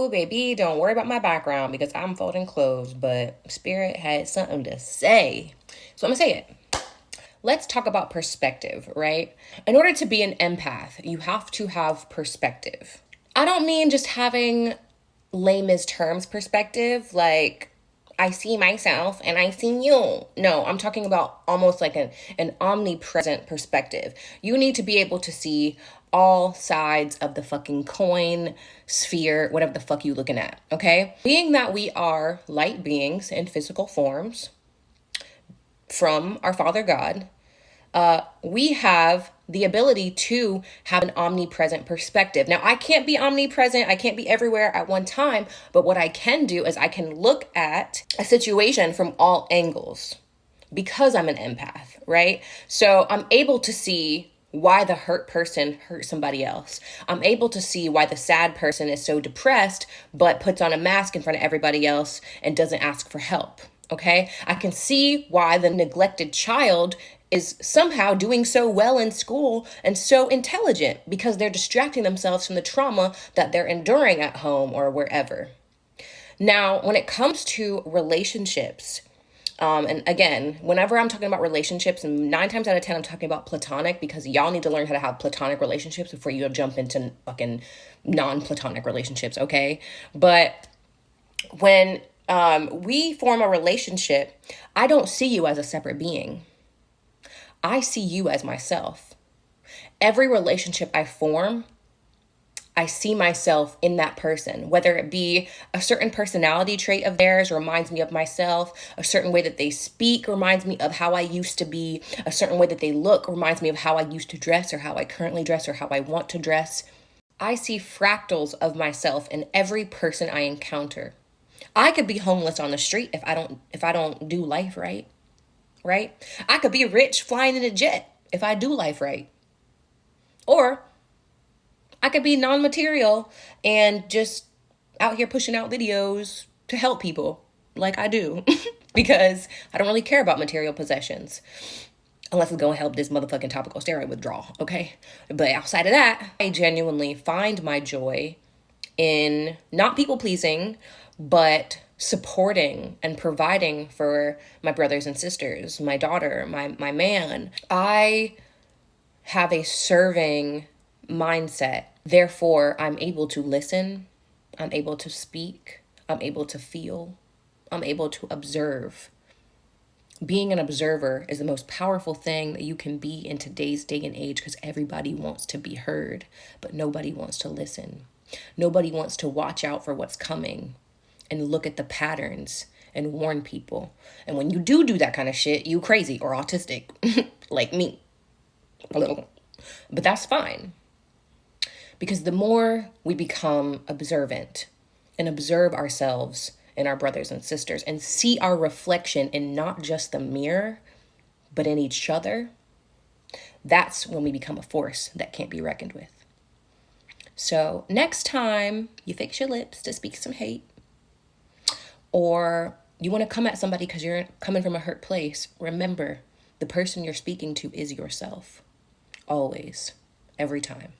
Ooh, baby, don't worry about my background because I'm folding clothes, but Spirit had something to say. So I'm going to say it. Let's talk about perspective, right? In order to be an empath, you have to have perspective. I don't mean just having lame as terms perspective, like I see myself and I see you. No, I'm talking about almost like an omnipresent perspective. You need to be able to see all sides of the fucking coin, sphere, whatever the fuck you looking at, okay? Being that we are light beings in physical forms from our Father God, we have the ability to have an omnipresent perspective. Now, I can't be omnipresent. I can't be everywhere at one time. But what I can do is I can look at a situation from all angles because I'm an empath, right? So I'm able to see why the hurt person hurt somebody else. I'm able to see why the sad person is so depressed, but puts on a mask in front of everybody else and doesn't ask for help. Okay? I can see why the neglected child is somehow doing so well in school and so intelligent because they're distracting themselves from the trauma that they're enduring at home or wherever. Now, when it comes to relationships, and again, whenever I'm talking about relationships, 9 times out of 10, I'm talking about platonic because y'all need to learn how to have platonic relationships before you jump into fucking non-platonic relationships, okay? But when we form a relationship, I don't see you as a separate being. I see you as myself. Every relationship I form, I see myself in that person, whether it be a certain personality trait of theirs reminds me of myself, a certain way that they speak reminds me of how I used to be, a certain way that they look reminds me of how I used to dress or how I currently dress or how I want to dress. I see fractals of myself in every person I encounter. I could be homeless on the street if I don't do life right. Right? I could be rich flying in a jet if I do life right. Or I could be non-material and just out here pushing out videos to help people like I do because I don't really care about material possessions unless it's going to help this motherfucking topical steroid withdrawal, okay? But outside of that, I genuinely find my joy in not people pleasing, but supporting and providing for my brothers and sisters, my daughter, my man. I have a serving mindset. Therefore, I'm able to listen. I'm able to speak. I'm able to feel. I'm able to observe. Being an observer is the most powerful thing that you can be in today's day and age because everybody wants to be heard, but nobody wants to listen. Nobody wants to watch out for what's coming and look at the patterns and warn people. And when you do that kind of shit, you crazy or autistic, like me, a little. But that's fine. Because the more we become observant and observe ourselves and our brothers and sisters and see our reflection in not just the mirror, but in each other, that's when we become a force that can't be reckoned with. So next time you fix your lips to speak some hate, or you want to come at somebody because you're coming from a hurt place, remember, the person you're speaking to is yourself. Always. Every time.